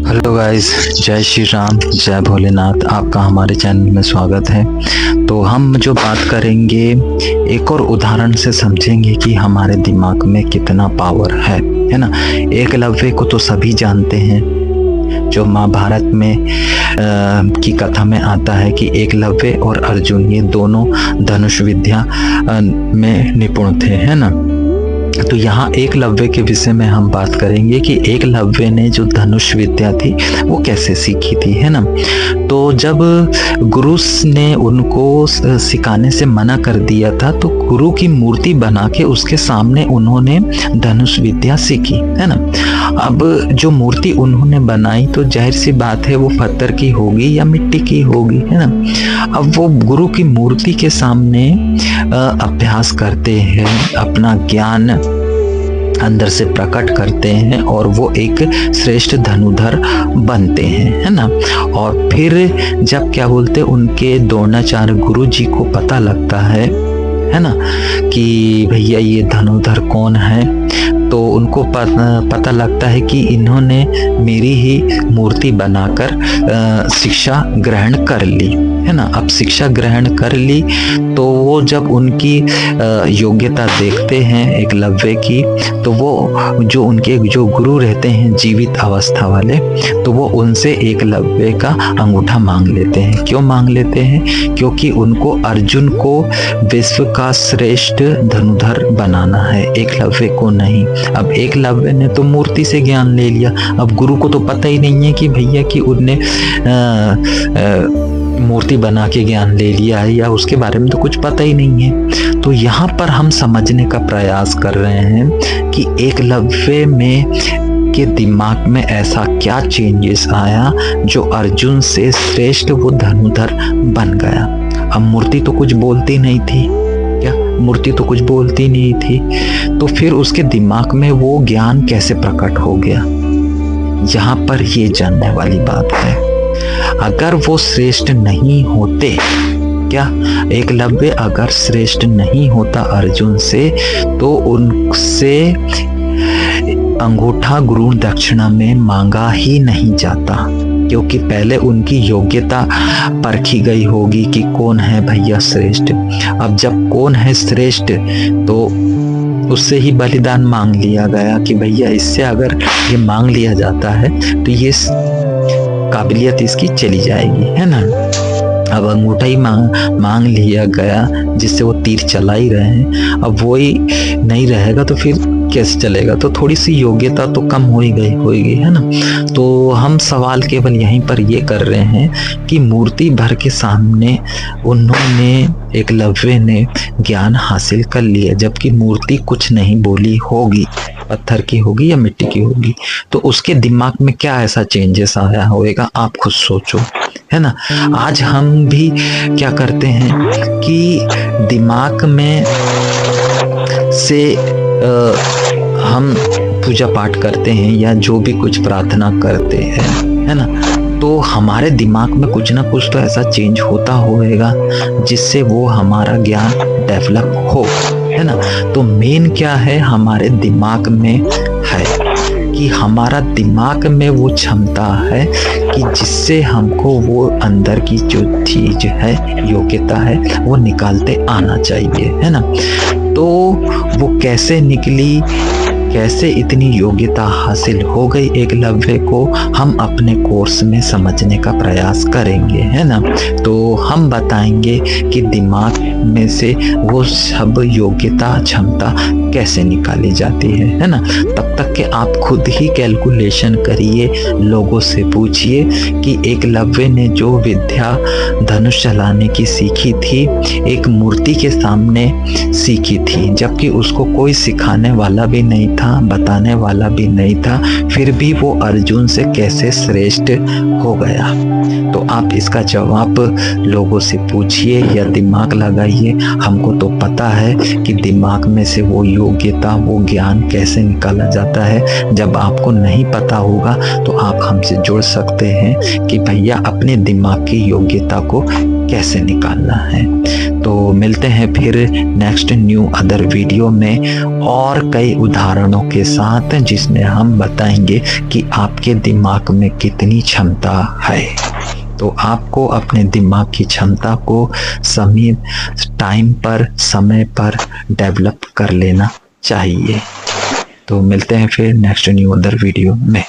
Hello guys, जय श्री राम, जय भोलेनाथ। आपका हमारे चैनल में स्वागत है। तो हम जो बात करेंगे एक और उदाहरण से समझेंगे कि हमारे दिमाग में कितना पावर है ना। एकलव्य को तो सभी जानते हैं, जो महाभारत में की कथा में आता है कि एकलव्य और अर्जुन ये दोनों धनुष विद्या में निपुण थे, है ना। तो यहाँ एकलव्य के विषय में हम बात करेंगे कि एकलव्य ने जो धनुष विद्या थी वो कैसे सीखी थी, है ना। तो जब गुरु ने उनको सिखाने से मना कर दिया था तो गुरु की मूर्ति बना के उसके सामने उन्होंने धनुष विद्या सीखी, है ना। अब जो मूर्ति उन्होंने बनाई तो जाहिर सी बात है वो पत्थर की होगी या मिट्टी की होगी, है ना। अब वो गुरु की मूर्ति के सामने अभ्यास करते हैं, अपना ज्ञान अंदर से प्रकट करते हैं और वो एक श्रेष्ठ धनुधर बनते हैं, है ना। और फिर जब क्या बोलते उनके द्रोणाचार्य गुरु जी को पता लगता है ना, कि भैया ये धनुधर कौन है, तो उनको पता लगता है कि इन्होंने मेरी ही मूर्ति बनाकर शिक्षा ग्रहण कर ली, है ना। अब शिक्षा ग्रहण कर ली तो वो जब उनकी योग्यता देखते हैं एकलव्य की, तो वो जो उनके जो गुरु रहते हैं जीवित अवस्था वाले, तो वो उनसे एकलव्य का अंगूठा मांग लेते हैं। क्यों मांग लेते हैं? क्योंकि उनको अर्जुन को विश्व का श्रेष्ठ धनुधर बनाना है, एकलव्य को नहीं। अब एकलव्य ने तो मूर्ति से ज्ञान ले लिया, अब गुरु को तो पता ही नहीं है कि भैया कि उनने मूर्ति बना के ज्ञान ले लिया है, या उसके बारे में तो कुछ पता ही नहीं है। तो यहाँ पर हम समझने का प्रयास कर रहे हैं कि एकलव्य में के दिमाग में ऐसा क्या चेंजेस आया जो अर्जुन से श्रेष्ठ वो धनुधर बन गया। अब मूर्ति तो कुछ बोलती नहीं थी, क्या मूर्ति तो कुछ बोलती नहीं थी, तो फिर उसके दिमाग में वो ज्ञान कैसे प्रकट हो गया? यहाँ पर ये जानने वाली बात है। अगर वो श्रेष्ठ नहीं होते, क्या एकलव्य अगर श्रेष्ठ नहीं होता अर्जुन से, तो उनसे अंगूठा गुरु दक्षिणा में मांगा ही नहीं जाता, क्योंकि पहले उनकी योग्यता परखी गई होगी कि कौन है भैया श्रेष्ठ। अब जब कौन है श्रेष्ठ तो उससे ही बलिदान मांग लिया गया कि भैया इससे अगर ये मांग लिया जाता है तो ये काबिलियत इसकी चली जाएगी, है ना। अब अंगूठा ही मांग लिया गया जिससे वो तीर चला ही रहे हैं, अब वो ही नहीं रहेगा तो फिर कैसे चलेगा। तो थोड़ी सी योग्यता तो कम हो ही गई, है ना। तो हम सवाल केवल यहीं पर ये कर रहे हैं कि मूर्ति भर के सामने उन्होंने एकलव्य ने ज्ञान हासिल कर लिया, जबकि मूर्ति कुछ नहीं बोली होगी, पत्थर की होगी या मिट्टी की होगी। तो उसके दिमाग में क्या ऐसा चेंजेस आया होगा, आप खुद सोचो, है ना। आज हम भी क्या करते हैं कि दिमाग में से हम पूजा पाठ करते हैं या जो भी कुछ प्रार्थना करते हैं, है ना, तो हमारे दिमाग में कुछ ना कुछ तो ऐसा चेंज होता होगा जिससे वो हमारा ज्ञान डेवलप हो, है ना। तो मेन क्या है हमारे दिमाग में है कि हमारा दिमाग में वो क्षमता है कि जिससे हमको वो अंदर की जो चीज है, योग्यता है, वो निकालते आना चाहिए, है ना। तो वो कैसे निकली, कैसे इतनी योग्यता हासिल हो गई एकलव्य को, हम अपने कोर्स में समझने का प्रयास करेंगे, है ना। तो हम बताएंगे कि दिमाग में से वो सब योग्यता क्षमता कैसे निकाली जाती है ना। तब तक के आप खुद ही कैलकुलेशन करिए, लोगों से पूछिए कि एकलव्य ने जो विद्या धनुष चलाने की सीखी थी, एक मूर्ति के सामने सीखी थी, जबकि उसको कोई सिखाने वाला भी नहीं था, बताने वाला भी नहीं था, फिर भी वो अर्जुन से कैसे श्रेष्ठ हो गया। तो आप इसका जवाब लोगों से पूछिए या दिमाग लगाइए। हमको तो पता है कि दिमाग में से वो योग्यता, वो ज्ञान कैसे निकाला जाता है। जब आपको नहीं पता होगा तो आप हमसे जुड़ सकते हैं कि भैया अपने दिमाग की योग्यता को कैसे निकालना है। तो मिलते हैं फिर नेक्स्ट न्यू अदर वीडियो में और कई उदाहरणों उदाहरणों के साथ, जिसमें हम बताएंगे कि आपके दिमाग में कितनी क्षमता है। तो आपको अपने दिमाग की क्षमता को समय पर डेवलप कर लेना चाहिए। तो मिलते हैं फिर नेक्स्ट न्यू अदर वीडियो में।